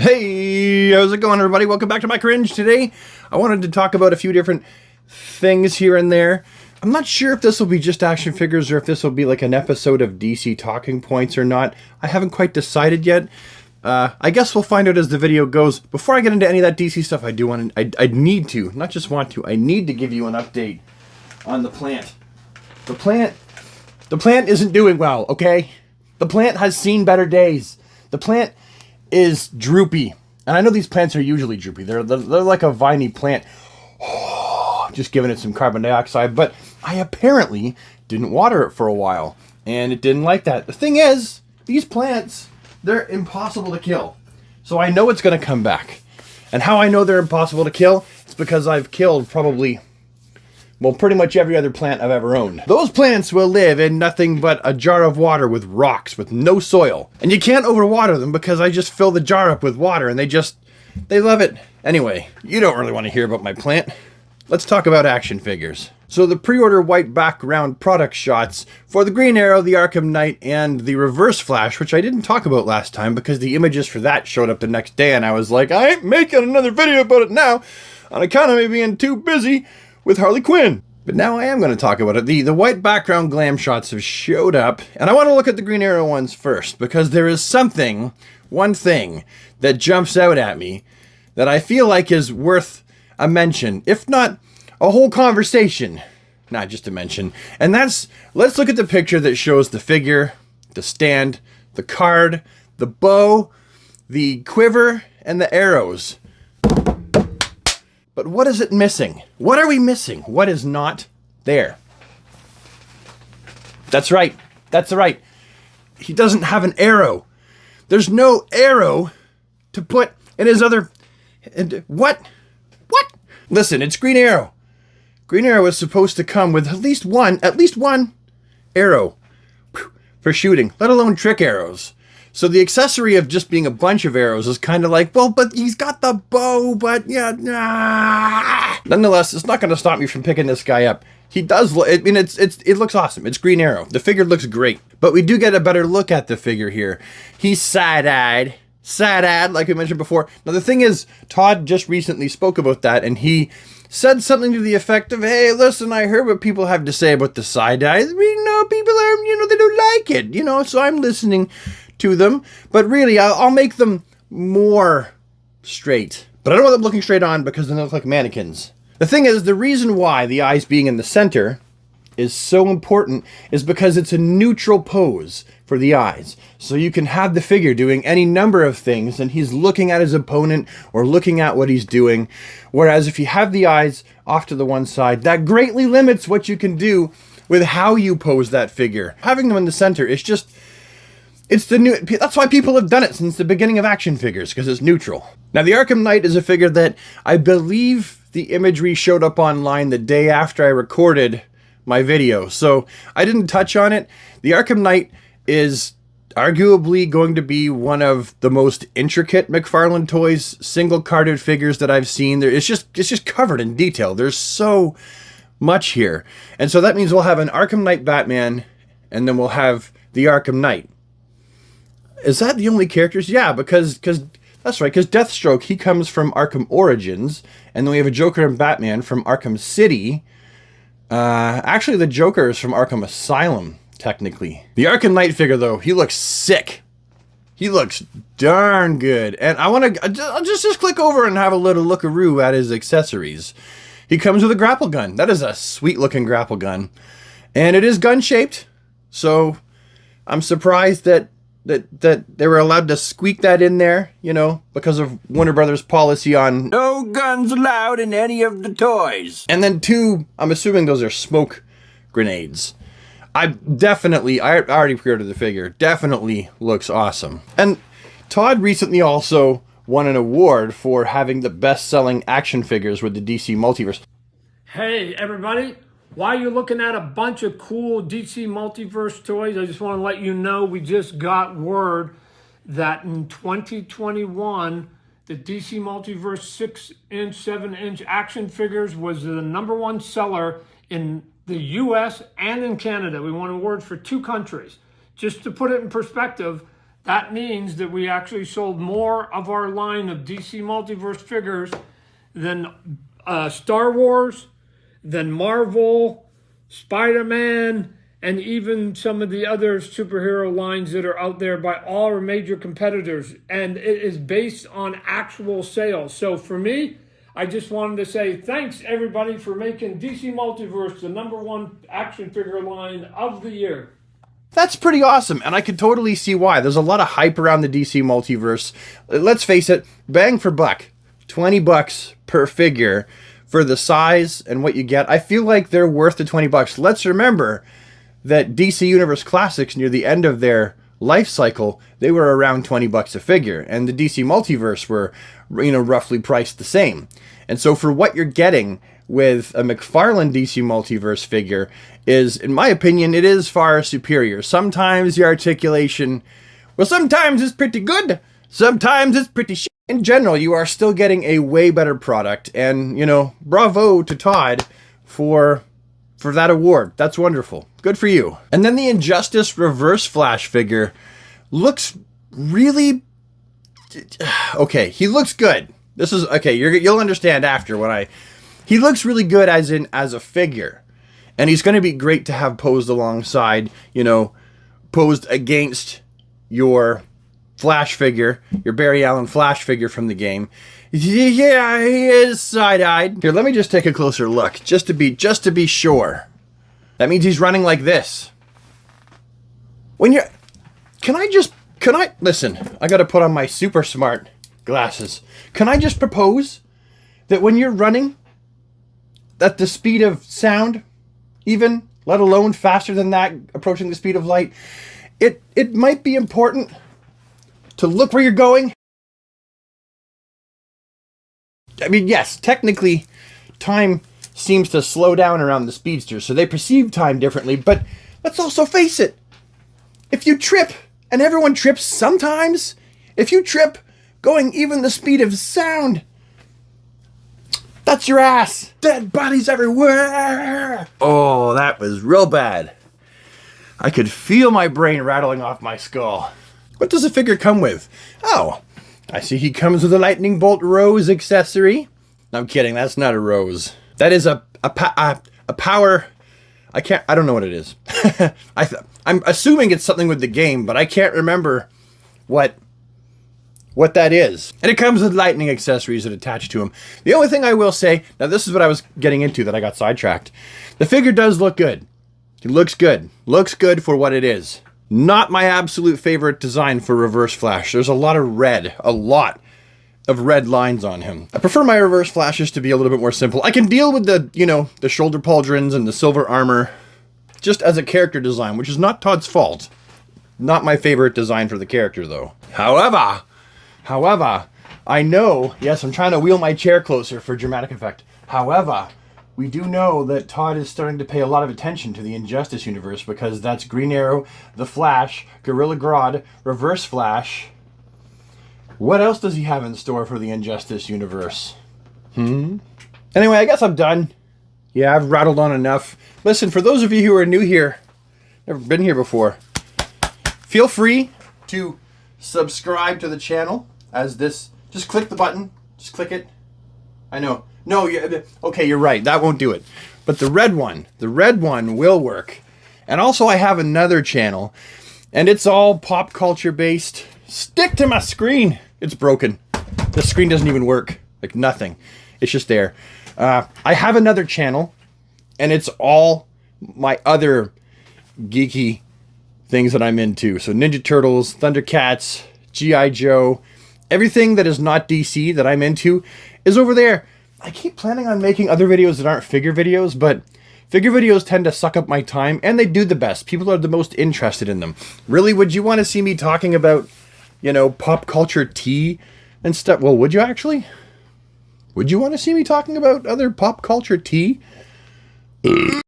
Hey, how's it going, everybody? Welcome back to my cringe. Today, I wanted to talk about a few different things here and there. I'm not sure if this will be just action figures or if this will be like an episode of DC Talking Points or not. I haven't quite decided yet. I guess we'll find out as the video goes. Before I get into any of that DC stuff, I need to, not just want to, I need to give you an update on the plant. The plant isn't doing well, okay? The plant has seen better days. The plant is droopy. And I know these plants are usually droopy. They're like a viney plant. Just giving it some carbon dioxide. But I apparently didn't water it for a while. And it didn't like that. The thing is, these plants, they're impossible to kill. So I know it's going to come back. And how I know they're impossible to kill, it's because I've killed probably, well, pretty much every other plant I've ever owned. Those plants will live in nothing but a jar of water with rocks, with no soil. And you can't overwater them because I just fill the jar up with water and they love it. Anyway, you don't really want to hear about my plant. Let's talk about action figures. So the pre-order white background product shots for the Green Arrow, the Arkham Knight, and the Reverse Flash, which I didn't talk about last time because the images for that showed up the next day and I was like, I ain't making another video about it now on account of me being too busy with Harley Quinn. But now I am going to talk about it. The white background glam shots have showed up, and I want to look at the Green Arrow ones first, because there is one thing, that jumps out at me that I feel like is worth a mention, if not a whole conversation. Not just a mention. And that's, let's look at the picture that shows the figure, the stand, the card, the bow, the quiver, and the arrows. But what is it missing? What are we missing? What is not there? That's right. That's right. He doesn't have an arrow. There's no arrow to put in his other... What? What? Listen, it's Green Arrow. Green Arrow is supposed to come with at least one arrow for shooting, let alone trick arrows. So the accessory of just being a bunch of arrows is kind of like, well, but he's got the bow, but yeah, nah. Nonetheless, it's not going to stop me from picking this guy up. He does look, I mean, it looks awesome. It's Green Arrow. The figure looks great, but we do get a better look at the figure here. He's side-eyed, like we mentioned before. Now, the thing is, Todd just recently spoke about that, and he said something to the effect of, hey, listen, I heard what people have to say about the side-eye. You know, people are, they don't like it, so I'm listening to them, but really I'll make them more straight. But I don't want them looking straight on because then they look like mannequins. The thing is, the reason why the eyes being in the center is so important is because it's a neutral pose for the eyes. So you can have the figure doing any number of things and he's looking at his opponent or looking at what he's doing. Whereas if you have the eyes off to the one side, that greatly limits what you can do with how you pose that figure. Having them in the center is just... that's why people have done it since the beginning of action figures, because it's neutral. Now, the Arkham Knight is a figure that I believe the imagery showed up online the day after I recorded my video, so I didn't touch on it. The Arkham Knight is arguably going to be one of the most intricate McFarlane Toys single-carded figures that I've seen. It's just covered in detail. There's so much here. And so that means we'll have an Arkham Knight Batman, and then we'll have the Arkham Knight. Is that the only characters? Yeah, because that's right, because Deathstroke, he comes from Arkham Origins, and then we have a Joker and Batman from Arkham City. Actually, the Joker is from Arkham Asylum, technically. The Arkham Knight figure, though, he looks sick. He looks darn good. And I want to just click over and have a little lookaroo at his accessories. He comes with a grapple gun. That is a sweet-looking grapple gun. And it is gun-shaped, so I'm surprised that they were allowed to squeak that in there, because of Warner Brothers' policy on no guns allowed in any of the toys. And then two, I'm assuming those are smoke grenades. I already pre-ordered the figure, definitely looks awesome. And Todd recently also won an award for having the best-selling action figures with the DC Multiverse. Hey, everybody. While you're looking at a bunch of cool DC Multiverse toys, I just want to let you know we just got word that in 2021, the DC Multiverse 6-inch, 7-inch action figures was the #1 seller in the US and in Canada. We won awards for 2 countries. Just to put it in perspective, That means that we actually sold more of our line of DC Multiverse figures than Star Wars, than Marvel, Spider-Man, and even some of the other superhero lines that are out there by all our major competitors. And it is based on actual sales. So for me, I just wanted to say thanks everybody for making DC Multiverse the #1 action figure line of the year. That's pretty awesome, and I can totally see why. There's a lot of hype around the DC Multiverse. Let's face it, bang for buck, 20 bucks per figure for the size and what you get. I feel like they're worth the 20 bucks. Let's remember that DC Universe Classics, near the end of their life cycle, they were around 20 bucks a figure, and the DC Multiverse were, roughly priced the same. And so for what you're getting with a McFarlane DC Multiverse figure is, in my opinion, it is far superior. Sometimes the articulation, well, sometimes it's pretty good, sometimes it's pretty shit. In general, you are still getting a way better product, and, bravo to Todd for that award. That's wonderful. Good for you. And then the Injustice Reverse Flash figure looks really... Okay, he looks good. This is... Okay, you'll understand after when he looks really good as a figure. And he's going to be great to have posed alongside, posed against your Flash figure, your Barry Allen Flash figure from the game. Yeah, he is side-eyed. Here, let me just take a closer look, just to be sure. That means he's running like this. Can I listen, I gotta put on my super smart glasses. Can I just propose that when you're running at the speed of sound, even, let alone faster than that, approaching the speed of light, it might be important to look where you're going. I mean, yes, technically, time seems to slow down around the speedsters, so they perceive time differently, but let's also face it. If you trip, and everyone trips sometimes, if you trip going even the speed of sound, that's your ass. Dead bodies everywhere. Oh, that was real bad. I could feel my brain rattling off my skull. What does the figure come with? Oh, I see he comes with a lightning bolt rose accessory. No, I'm kidding, that's not a rose. That is a power... I don't know what it is. I'm assuming it's something with the game, but I can't remember what that is. And it comes with lightning accessories that attach to him. The only thing I will say, now this is what I was getting into that I got sidetracked. The figure does look good. It looks good. Looks good for what it is. Not my absolute favorite design for Reverse Flash. There's a lot of red. A lot of red lines on him. I prefer my Reverse Flashes to be a little bit more simple. I can deal with the, the shoulder pauldrons and the silver armor just as a character design, which is not Todd's fault. Not my favorite design for the character, though. However, I know, yes, I'm trying to wheel my chair closer for dramatic effect. However, we do know that Todd is starting to pay a lot of attention to the Injustice universe, because that's Green Arrow, The Flash, Gorilla Grodd, Reverse Flash. What else does he have in store for the Injustice universe? Anyway, I guess I'm done. Yeah, I've rattled on enough. Listen, for those of you who are new here, never been here before, feel free to subscribe to the channel as this. Just click the button. Just click it. I know. No, okay, you're right. That won't do it. But the red one will work. And also I have another channel, and it's all pop culture based. Stick to my screen. It's broken. The screen doesn't even work. Like nothing. It's just there. I have another channel, and it's all my other geeky things that I'm into. So Ninja Turtles, Thundercats, G.I. Joe, everything that is not DC that I'm into is over there. I keep planning on making other videos that aren't figure videos, but figure videos tend to suck up my time, and they do the best. People are the most interested in them. Really, would you want to see me talking about, pop culture tea and stuff? Well, would you actually? Would you want to see me talking about other pop culture tea?